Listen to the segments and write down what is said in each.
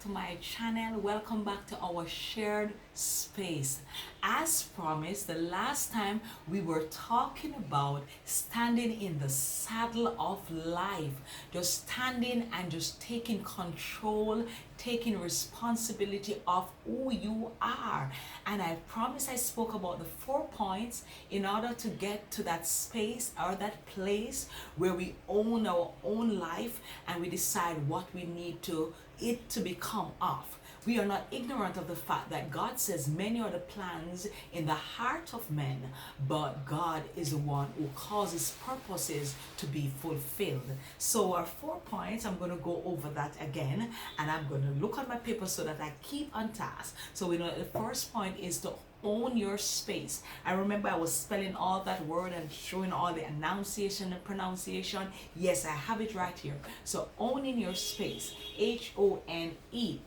to my channel. Welcome back to our shared space. As promised, the last time we were talking about standing in the saddle of life, just standing and just taking control, taking responsibility of who you are. And I promise I spoke about the 4 points in order to get to that space or that place where we own our own life and we decide what we need to become of. We are not ignorant of the fact that God says many are the plans in the heart of men, but God is the one who causes purposes to be fulfilled. So our 4 points, I'm going to go over that again, and I'm going to look at my paper so that I keep on task. So we know the first point is to own your space. I remember I was spelling all that word and showing all the enunciation and pronunciation. Yes, I have it right here. So owning your space, H-O-N-E,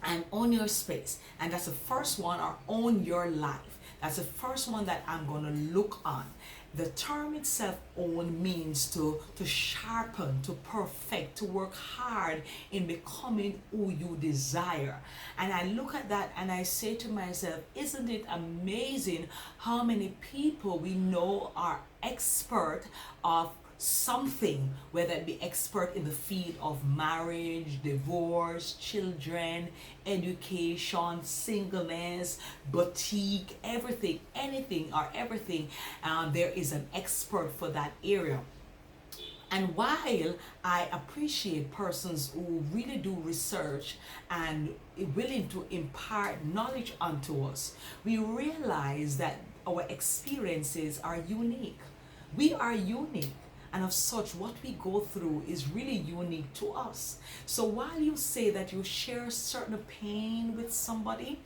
and own your space. And that's the first one, or own your life. That's the first one that I'm going to look on. The term itself, own, means to sharpen, to perfect, to work hard in becoming who you desire. And I look at that and I say to myself, isn't it amazing how many people we know are expert of something, whether it be expert in the field of marriage, divorce, children, education, singleness, boutique, everything, anything or everything. There is an expert for that area. And while I appreciate persons who really do research and willing to impart knowledge unto us, we realize that our experiences are unique. We are unique. And of such, what we go through is really unique to us. So while you say that you share certain pain with somebody,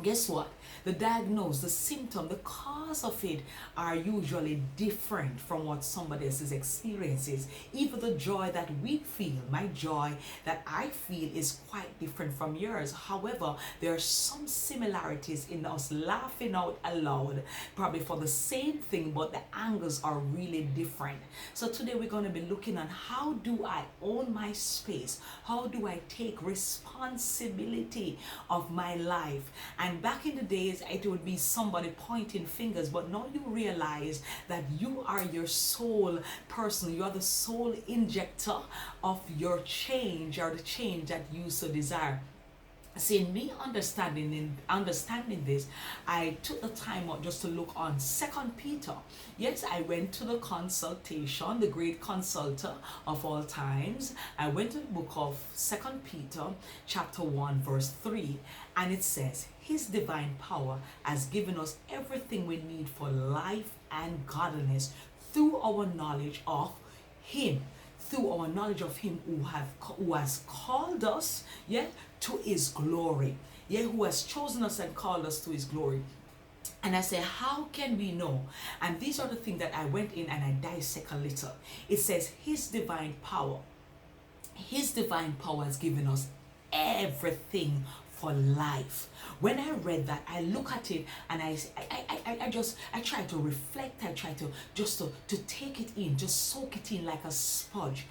guess what? The diagnosis, the symptom, the cause of it are usually different from what somebody else's experience is. Even the joy that we feel, my joy that I feel, is quite different from yours. However, there are some similarities in us laughing out aloud, probably for the same thing, but the angles are really different. So today we're going to be looking at how do I own my space? How do I take responsibility of my life? And back in the days, it would be somebody pointing fingers, but now you realize that you are your sole person. You are the sole injector of your change, or the change that you so desire. See, in me understanding this, I took the time out just to look on 2 Peter. Yes, I went to the consultation, the great consulter of all times. I went to the book of 2 Peter, chapter 1, verse 3, and it says, His divine power has given us everything we need for life and godliness through our knowledge of Him. Through our knowledge of Him who has called us, to His glory, who has chosen us and called us to His glory. And I say, how can we know? And these are the things that I went in and I dissect a little. It says His divine power. His divine power has given us everything for life. When I read that, I look at it and I try to reflect. I try to take it in, just soak it in like a sponge.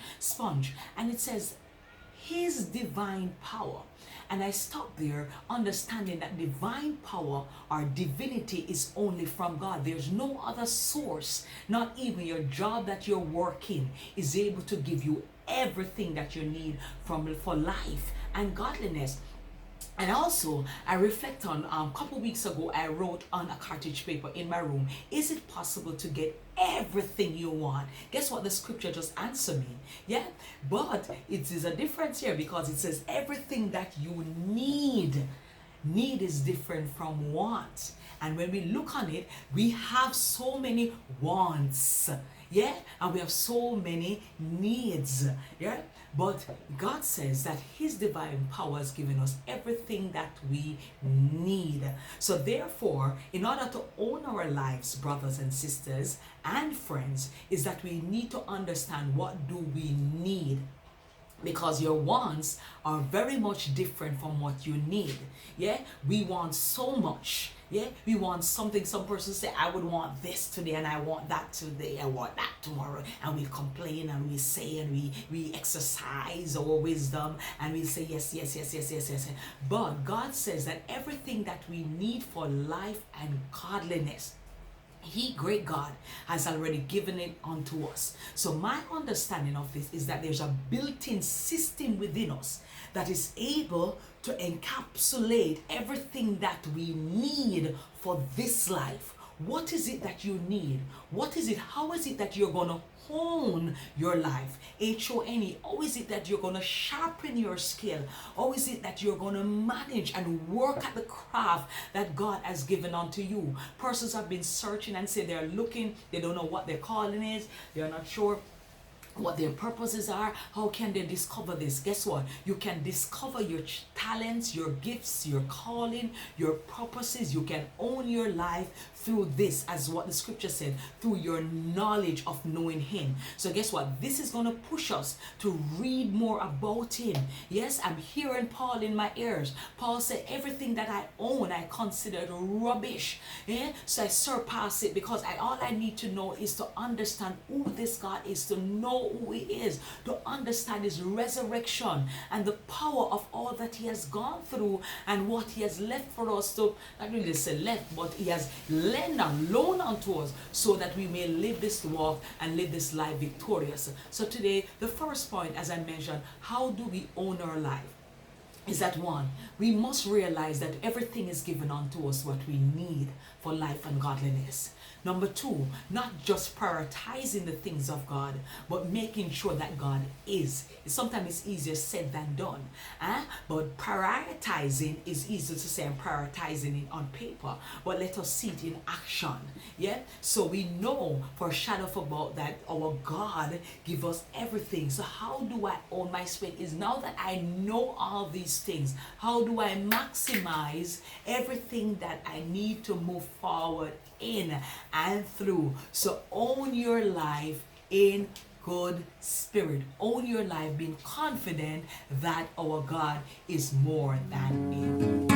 And it says His divine power. And I stop there, understanding that divine power or divinity is only from God. There's no other source, not even your job that you're working, is able to give you everything that you need for life and godliness. And also, I reflect on a couple weeks ago, I wrote on a cartridge paper in my room, is it possible to get everything you want? Guess what? The scripture just answered me. But it is a difference here, because it says everything that you need. Need is different from want. And when we look on it, we have so many wants. And we have so many needs. But God says that His divine power has given us everything that we need. So therefore, in order to own our lives, brothers and sisters and friends, is that we need to understand what do we need. Because your wants are very much different from what you need. We want so much. Yeah, we want something. Some persons say, I would want this today and I want that today, I want that tomorrow. And we complain and we say and we exercise our wisdom and we say yes, yes, yes, yes, yes, yes. But God says that everything that we need for life and godliness, He, great God, has already given it unto us. So my understanding of this is that there's a built-in system within us that is able to encapsulate everything that we need for this life. What is it that you need? What is it? How is it that you're going to hone your life? H-O-N-E. How is it that you're going to sharpen your skill? How is it that you're going to manage and work at the craft that God has given unto you? Persons have been searching and say they're looking, they don't know what their calling is, they're not sure what their purposes are. How can they discover this? Guess what? You can discover your talents, your gifts, your calling, your purposes. You can own your life through this, as what the scripture said, through your knowledge of knowing Him. So guess what? This is going to push us to read more about Him. Yes, I'm hearing Paul in my ears. Paul said, everything that I own, I consider rubbish. Yeah? So I surpass it because all I need to know is to understand who this God is, to know who He is, to understand His resurrection and the power of all that He has gone through and what He has left for us to, not really say left, but He has lent and loaned unto us so that we may live this walk and live this life victorious. So today, the first point, as I mentioned, how do we own our life? Is that one, we must realize that everything is given unto us what we need for life and godliness. Number two, not just prioritizing the things of God, but making sure that God is. Sometimes it's easier said than done. But prioritizing is easier to say I'm prioritizing it on paper. But let us see it in action. Yeah? So we know for shadow of about that our God give us everything. So how do I own my spirit? Is now that I know all these things, how do I maximize everything that I need to move forward in and through? So own your life in good spirit. Own your life being confident that our God is more than able.